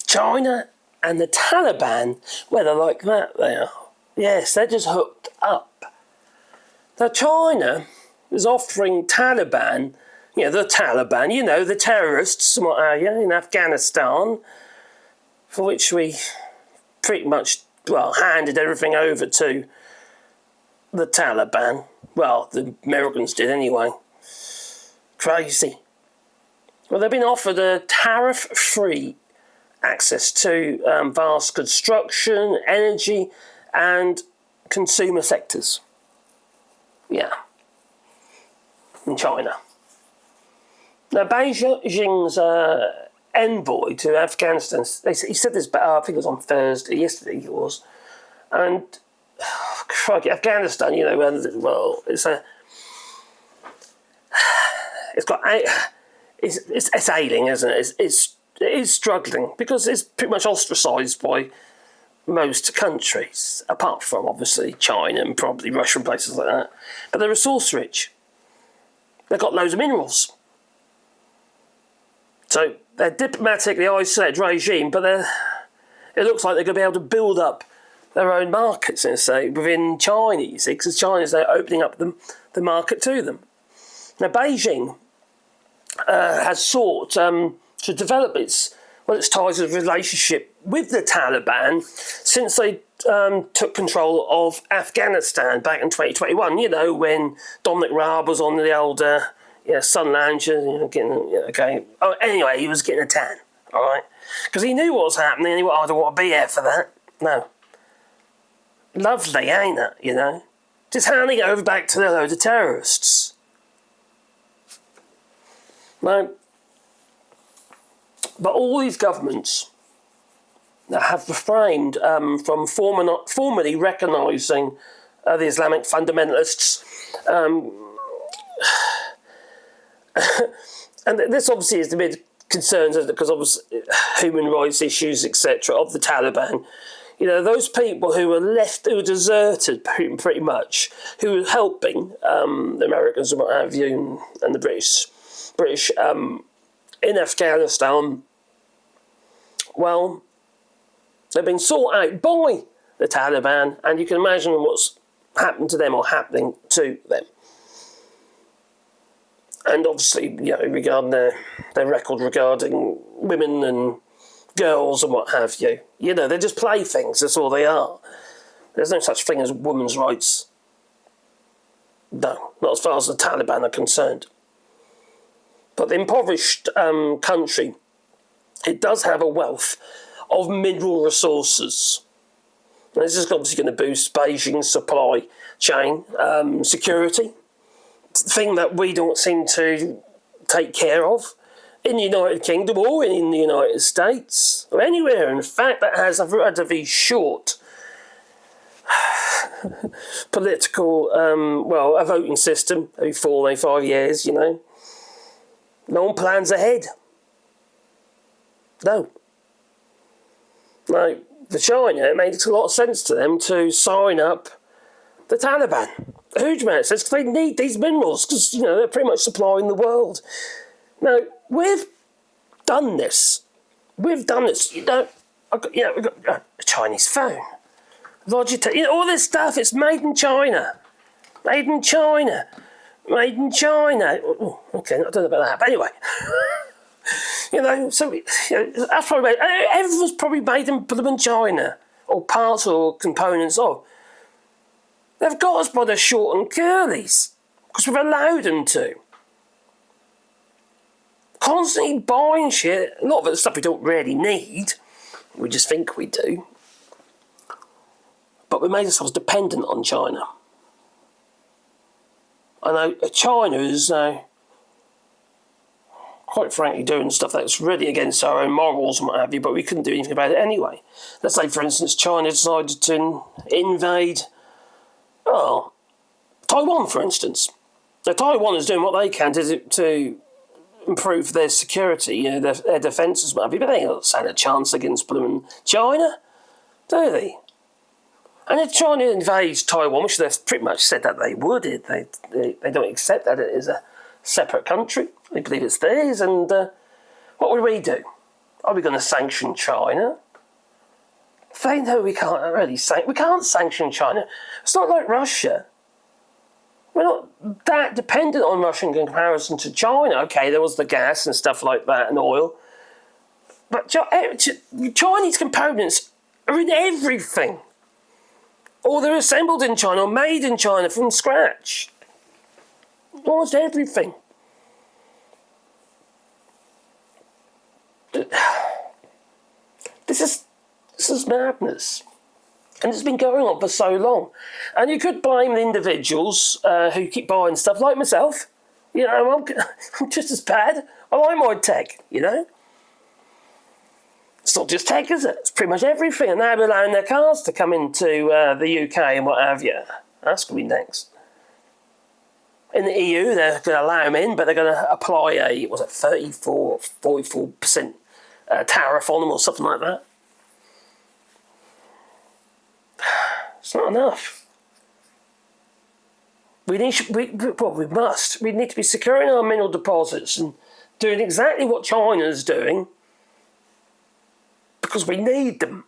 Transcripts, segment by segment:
China and the Taliban, well, they're like that, they are. Yes, they're just hooked up. Now, China is offering Taliban, the Taliban, the terrorists and what have you, in Afghanistan, for which we pretty much, handed everything over to the Taliban. Well, the Americans did anyway. Crazy. Well, they've been offered a tariff-free access to vast construction, energy, and consumer sectors. Yeah. In China. Now, Beijing's envoy to Afghanistan, he said this, I think it was on Thursday, yesterday it was, and crikey, Afghanistan, it's ailing, isn't it? It is struggling because it's pretty much ostracised by most countries, apart from obviously China and probably Russia and places like that. But they're resource rich. They've got loads of minerals. So they're diplomatically isolated regime, but it looks like they're going to be able to build up their own markets, within China, you see, because China's there opening up the market to them. Now, Beijing has sought to develop its ties of relationship with the Taliban since they took control of Afghanistan back in 2021, when Dominic Raab was on the old sun lounger, anyway, he was getting a tan, all right? Because he knew what was happening and he went, I don't want to be here for that. No. Lovely, ain't it, Just handing it over back to the load of terrorists. Now, but all these governments that have refrained from formally recognising the Islamic fundamentalists, and this obviously is the big concerns because obviously human rights issues, etc., of the Taliban. Those people who were deserted pretty much, who were helping the Americans and what have you, and the British in Afghanistan, well, they've been sought out by the Taliban, and you can imagine what's happened to them or happening to them. And obviously, regarding their record regarding women and girls and what have you. They're just playthings, that's all they are. There's no such thing as women's rights. No, not as far as the Taliban are concerned. But the impoverished country, it does have a wealth of mineral resources. And this is obviously going to boost Beijing's supply chain security, thing that we don't seem to take care of in the United Kingdom or in the United States or anywhere, in fact, that has a relatively short political, a voting system every 4 or 5 years, No one plans ahead. No. Now, for China, it makes a lot of sense to them to sign up the Taliban. A huge amount of sense, because they need these minerals, because, they're pretty much supplying the world. Now, we've done this. We've got a Chinese phone. Logitech, all this stuff, it's made in China. Made in China. Made in China. Oh, okay, I don't know about that, but anyway. That's probably everyone's probably made in China, or parts or components of. They've got us by the short and curlies, because we've allowed them to. Constantly buying shit, a lot of the stuff we don't really need, we just think we do. But we made ourselves dependent on China. I know China is quite frankly doing stuff that's really against our own morals and what have you, but we couldn't do anything about it anyway. Let's say, for instance, China decided to invade Taiwan, for instance. Now, Taiwan is doing what they can to improve their security, their defences, what have you, but they don't stand a chance against blooming China, do they? And if China invades Taiwan, which they've pretty much said that they would, they don't accept that it is a separate country. They believe it's theirs, and what would we do? Are we going to sanction China? They know we can't really sanction China. It's not like Russia. We're not that dependent on Russia in comparison to China. Okay, there was the gas and stuff like that and oil. But Chinese components are in everything. Or they're assembled in China or made in China from scratch. Almost everything. This is madness. And it's been going on for so long. And you could blame the individuals who keep buying stuff like myself. You know, I'm just as bad. I like my tech, you know. It's not just tech, is it? It's pretty much everything. And now they're allowing their cars to come into the UK and what have you. That's going to be next. In the EU, they're going to allow them in, but they're going to apply a, 44% tariff on them or something like that. It's not enough. We need to be securing our mineral deposits and doing exactly what China's doing because we need them.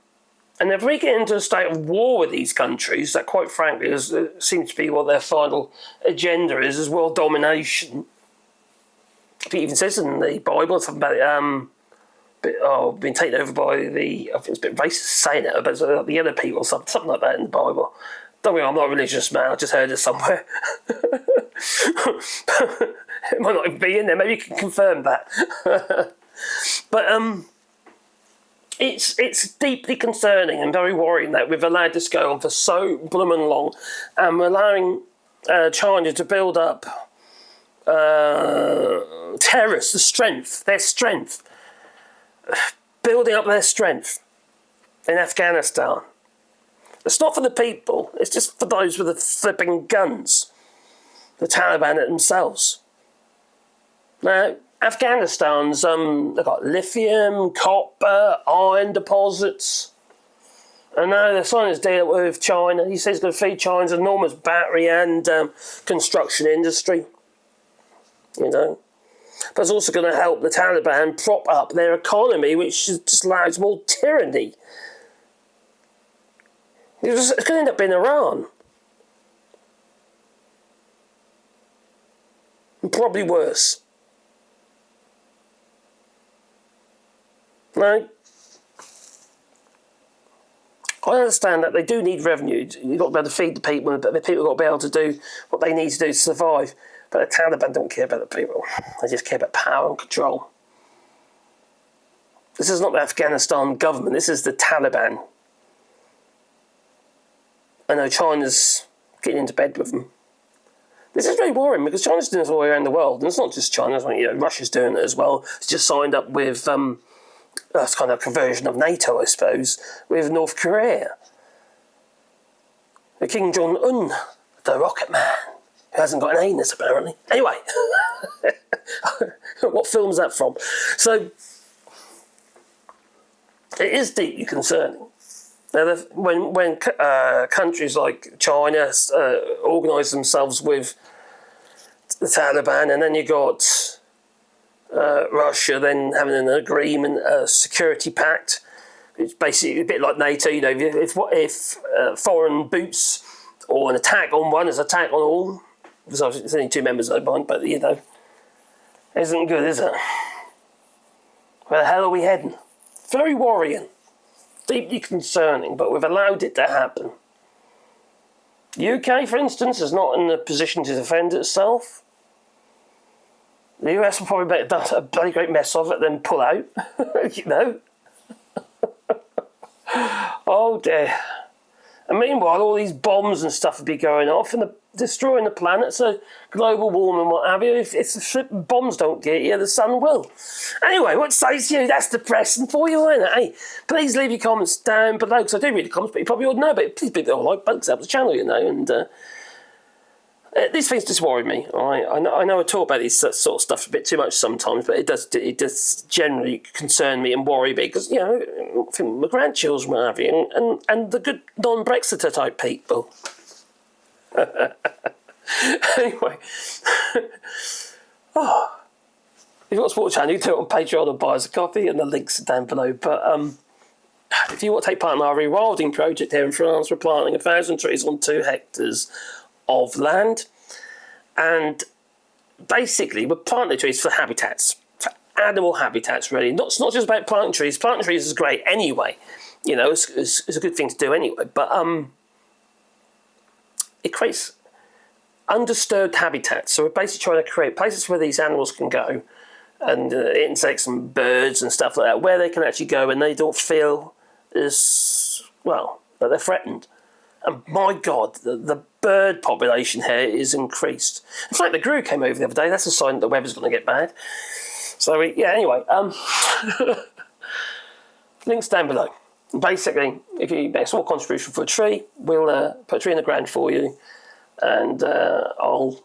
And if we get into a state of war with these countries, that quite frankly seems to be what their final agenda is world domination. I think it even says in the Bible something about it, being taken over by I think it's a bit racist saying it, but it's the other people, something like that in the Bible. Don't worry, I'm not a religious man, I just heard it somewhere. It might not even be in there, maybe you can confirm that. But it's deeply concerning and very worrying that we've allowed this go on for so blooming long, and we're allowing China to build up terrorists, their strength, building up their strength in Afghanistan. It's not for the people, it's just for those with the flipping guns, the Taliban themselves. Now, Afghanistan's they've got lithium, copper, iron deposits. And now they're signing this deal with China. He says he's going to feed China's enormous battery and construction industry. You know. But it's also going to help the Taliban prop up their economy, which just allows more tyranny. It's going to end up being Iran. And probably worse. Now, I understand that they do need revenue. You've got to be able to feed the people, but the people have got to be able to do what they need to do to survive. But the Taliban don't care about the people. They just care about power and control. This is not the Afghanistan government. This is the Taliban. I know China's getting into bed with them. This is very worrying because China's doing this all around the world. And it's not just China. Russia's doing it as well. It's just signed up with... that's kind of a conversion of NATO, I suppose, with North Korea. The Kim Jong-un, the rocket man, who hasn't got an anus, apparently. Anyway, what film's that from? So, it is deeply concerning. Now, when countries like China organise themselves with the Taliban, and then you got... Russia then having an agreement, a security pact. It's basically a bit like NATO. You know, if foreign boots or an attack on one is an attack on all, because there's only two members I don't mind, but you know, isn't good, is it? Where the hell are we heading? Very worrying, deeply concerning, but we've allowed it to happen. The UK, for instance, is not in a position to defend itself. The US will probably make a bloody great mess of it, then pull out, you know. Oh dear. And meanwhile, all these bombs and stuff would be going off and destroying the planet, so global warming, what have you. If the bombs don't get you, the sun will. Anyway, what says you? That's depressing for you, isn't it? Hey, please leave your comments down below, because I do read the comments, but you probably wouldn't know, but please be like bugs up the channel, you know, and... these things just worry me. I know I talk about these sort of stuff a bit too much sometimes, but it does generally concern me and worry me because, you know, I think my grandchildren are having and the good non-Brexiter type people. Anyway. If you want to support the channel, you can do it on Patreon or buy us a coffee, and the links are down below. But if you want to take part in our rewilding project here in France, we're planting 1,000 trees on 2 hectares of land. And basically, we're planting trees for habitats, for animal habitats, really. It's not just about planting trees. Planting trees is great anyway. You know, it's a good thing to do anyway. But it creates undisturbed habitats. So we're basically trying to create places where these animals can go, and insects and birds and stuff like that, where they can actually go and they don't feel as, well, that they're threatened. And my God, the bird population here is increased. In fact, the GRU came over the other day. That's a sign that the weather's going to get bad. So, anyway. Links down below. Basically, if you make a small contribution for a tree, we'll put a tree in the ground for you. And I'll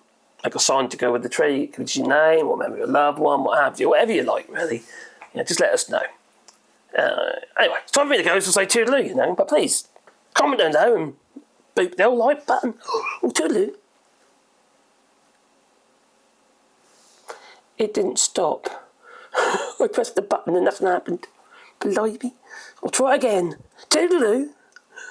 make a sign to go with the tree. It could be your name or maybe your loved one, what have you. Whatever you like, really. Just let us know. Anyway, it's time for me to go, so say toodaloo, But please, comment down below and boop the old like button. Oh, toodaloo. It didn't stop. I pressed the button and nothing happened. Blimey. I'll try again. Toodaloo.